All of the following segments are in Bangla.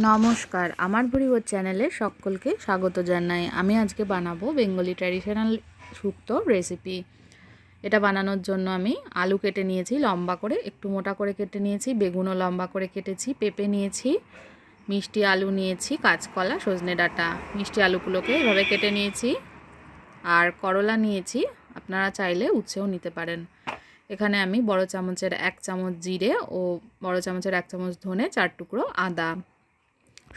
নমস্কার, আমার পরিবার চ্যানেলে সকলকে স্বাগত জানাই। আমি আজকে বানাবো বেঙ্গলি ট্র্যাডিশনাল শুক্তো রেসিপি। এটা বানানোর জন্য আমি আলু কেটে নিয়েছি লম্বা করে, একটু মোটা করে কেটে নিয়েছি, বেগুনও লম্বা করে কেটেছি, পেঁপে নিয়েছি, মিষ্টি আলু নিয়েছি, কাঁচকলা, সজনে ডাঁটা। মিষ্টি আলুগুলোকে এভাবে কেটে নিয়েছি। আর করলা নিয়েছি, আপনারা চাইলে উচ্ছেও নিতে পারেন। এখানে আমি বড় চামচের 1 চামচ জিরে ও বড় চামচের 1 চামচ ধনে, 4 টুকরো আদা।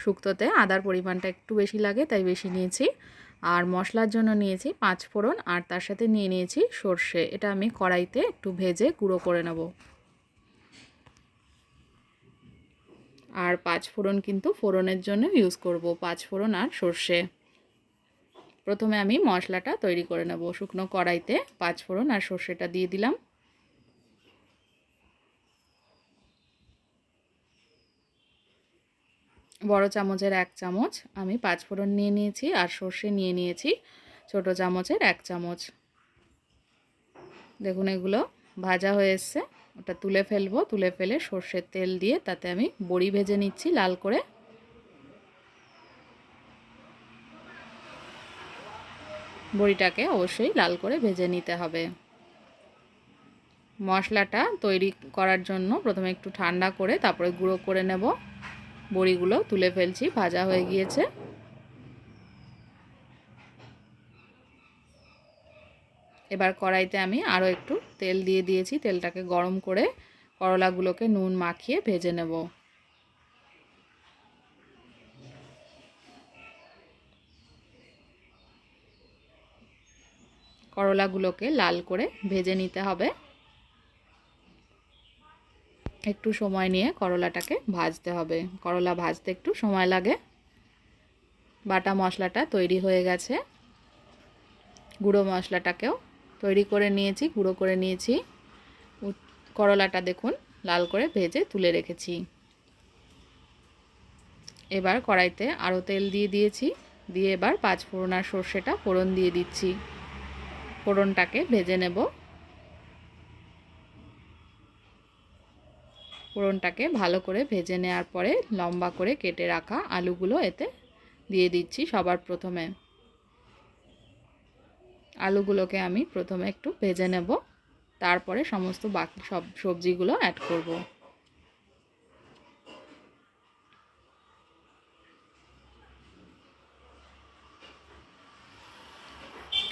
শুক্তোতে আদার পরিমাণটা একটু বেশি লাগে তাই বেশি নিয়েছি। আর মশলার জন্য নিয়েছি 5 ফোড়ন, আর তার সাথে নিয়ে নিয়েছি সর্ষে। এটা আমি কড়াইতে একটু ভেজে গুঁড়ো করে নেব। আর 5 ফোড়ন কিন্তু ফোড়নের জন্য ইউজ করব, 5 ফোড়ন আর সর্ষে। প্রথমে আমি মশলাটা তৈরি করে নেব। শুকনো কড়াইতে 5 ফোড়ন আর সর্ষেটা দিয়ে দিলাম। বড় চামচের 1 চামচ আমি 5 ফোড়ন নিয়ে নিয়েছি, আর সর্ষে নিয়ে নিয়েছি ছোট চামচের 1 চামচ। দেখুন এগুলো ভাজা হয়ে এসছে, ওটা তুলে ফেলবো। তুলে ফেলে সর্ষের তেল দিয়ে তাতে আমি বড়ি ভেজে নিচ্ছি লাল করে। বড়িটাকে অবশ্যই লাল করে ভেজে নিতে হবে। মশলাটা তৈরি করার জন্য প্রথমে একটু ঠান্ডা করে তারপরে গুঁড়ো করে নেব। বড়িগুলো তুলে ফেলছি, ভাজা হয়ে গিয়েছে। এবার কড়াইতে আমি আরও একটু তেল দিয়ে দিয়েছি। তেলটাকে গরম করে করলাগুলোকে নুন মাখিয়ে ভেজে নেব। করলাগুলোকে লাল করে ভেজে নিতে হবে। একটু সময় নিয়ে করলাটাকে ভাজতে হবে। করলা ভাজতে একটু সময় লাগে। বাটা মশলাটা তৈরি হয়ে গেছে। গুঁড়ো মশলাটাকেও তৈরি করে নিয়েছি, গুঁড়ো করে নিয়েছি। করলাটা দেখুন লাল করে ভেজে তুলে রেখেছি। এবার কড়াইতে আরও তেল দিয়ে দিয়েছি। দিয়ে এবার 5 ফোড়ন আর সর্ষেটা ফোড়ন দিয়ে দিচ্ছি। ফোড়নটাকে ভেজে নেব। ফোড়নটাকে ভালো করে ভেজে নেওয়ার পরে লম্বা করে কেটে রাখা আলুগুলো এতে দিয়ে দিচ্ছি সবার প্রথমে। আলুগুলোকে আমি প্রথমে একটু ভেজে নেব, তারপরে সমস্ত বাকি সব সবজিগুলো অ্যাড করব।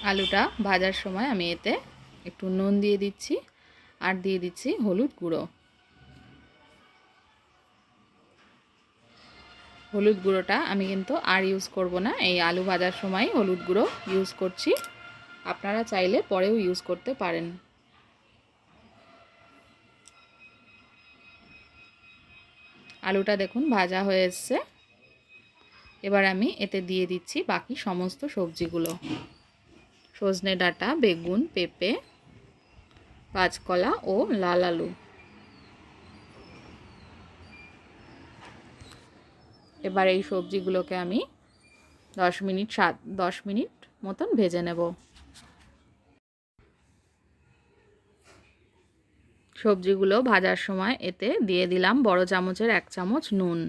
আলুটা ভাজার সময় আমি এতে একটু নুন দিয়ে দিচ্ছি, আর দিয়ে দিচ্ছি হলুদ গুঁড়ো। হলুদ গুঁড়োটা আমি কিন্তু আর ইউজ করব না, এই আলু ভাজার সময় হলুদ গুঁড়ো ইউজ করছি। আপনারা চাইলে পরেও ইউজ করতে পারেন। আলুটা দেখুন ভাজা হয়ে এসছে। এবার আমি এতে দিয়ে দিচ্ছি বাকি সমস্ত সবজিগুলো। সজনে ডাঁটা, বেগুন, পেঁপে, কাঁচকলা ও লাল আলু। এবার এই সবজিগুলোকে আমি 10 মিনিট মতন ভেজে নেব। সবজিগুলো ভাজার সময় এতে দিয়ে দিলাম বড় চামচের 1 চামচ নুন।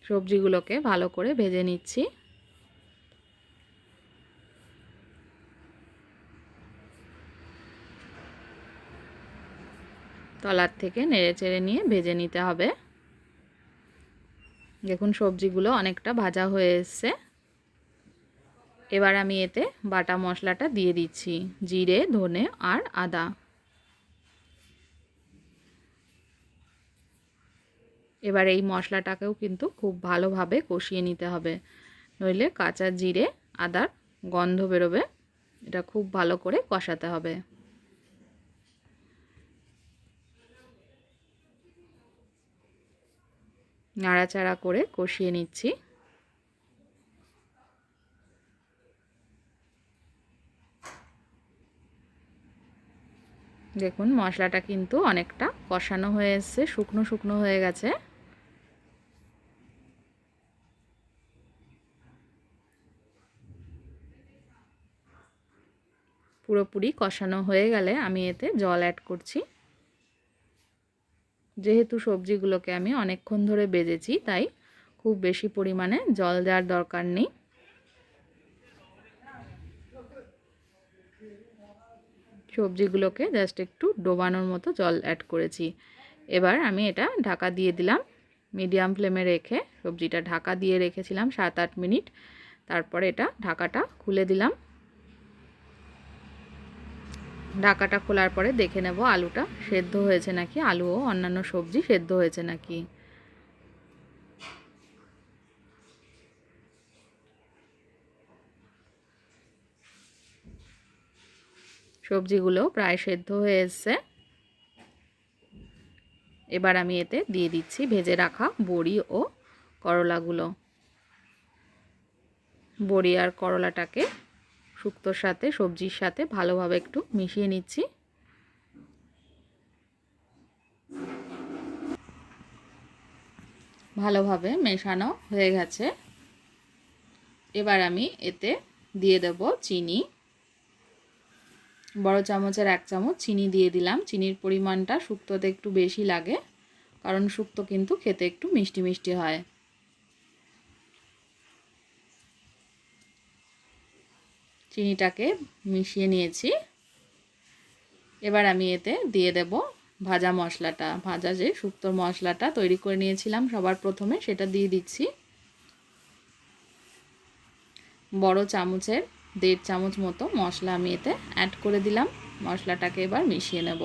সবজিগুলোকে ভালো করে ভেজে নিচ্ছি। তলার থেকে নেড়ে চেড়ে নিয়ে ভেজে নিতে হবে। দেখুন সবজিগুলো অনেকটা ভাজা হয়ে এসছে। এবার আমি এতে বাটা মশলাটা দিয়ে দিচ্ছি, জিরে, ধনে আর আদা। এবার এই মশলাটাকেও কিন্তু খুব ভালোভাবে কষিয়ে নিতে হবে, নইলে কাঁচা জিরে আদার গন্ধ বেরোবে। এটা খুব ভালো করে কষাতে হবে। নাড়াচাড়া করে কষিয়ে নিচ্ছি। দেখুন মশলাটা কিন্তু অনেকটা কষানো হয়ে এসছে, শুকনো শুকনো হয়ে গেছে। পুরোপুরি কষানো হয়ে গেলে আমি এতে জল অ্যাড করছি। যেহেতু সবজিগুলোকে আমি অনেকক্ষণ ধরে ভেজেছি, তাই খুব বেশি পরিমাণে জল দেওয়ার দরকার নেই। সবজিগুলোকে জাস্ট একটু ডোবানোর মতো জল অ্যাড করেছি। এবার আমি এটা ঢাকা দিয়ে দিলাম, মিডিয়াম ফ্লেমে রেখে সবজিটা ঢাকা দিয়ে রেখেছিলাম 7-8 মিনিট। তারপরে এটা ঢাকাটা খুলে দিলাম। ঢাকাটা খোলার পরে দেখে নেব আলুটা সেদ্ধ হয়েছে নাকি, আলু ও অন্যান্য সবজি সেদ্ধ হয়েছে নাকি। সবজিগুলো প্রায় সেদ্ধ হয়ে এসছে। এবার আমি এতে দিয়ে দিচ্ছি ভেজে রাখা বড়ি ও করলাগুলো। বড়ি আর করলাটাকে শুক্তোর সাথে, সবজির সাথে ভালোভাবে একটু মিশিয়ে নিচ্ছি। ভালোভাবে মেশানো হয়ে গেছে। এবার আমি এতে দিয়ে দেব চিনি। বড় চামচের 1 চামচ চিনি দিয়ে দিলাম। চিনির পরিমাণটা শুক্তোতে একটু বেশি লাগে, কারণ শুক্তো কিন্তু খেতে একটু মিষ্টি মিষ্টি হয়। চিনিটাকে মিশিয়ে নিয়েছি। এবার আমি এতে দিয়ে দেব ভাজা মশলাটা। ভাজা যে শুক্তোর মশলাটা তৈরি করে নিয়েছিলাম সবার প্রথমে, সেটা দিয়ে দিচ্ছি। বড় চামচের 1.5 চামচ মতো মশলা আমি এতে অ্যাড করে দিলাম। মশলাটাকে এবার মিশিয়ে নেব।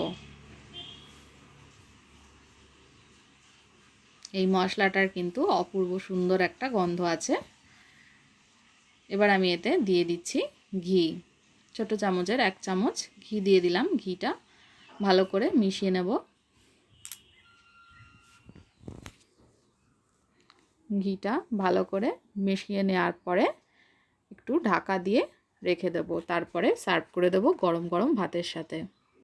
এই মশলাটার কিন্তু অপূর্ব সুন্দর একটা গন্ধ আছে। এবার আমি এতে দিয়ে দিচ্ছি ঘি। ছোট চামচের 1 চামচ ঘি দিয়ে দিলাম। ঘিটা ভালো করে মিশিয়ে নেব। ঘিটা ভালো করে মিশিয়ে নেওয়ার পরে একটু ঢাকা দিয়ে রেখে দেব। তারপরে সার্ভ করে দেব গরম গরম ভাতের সাথে।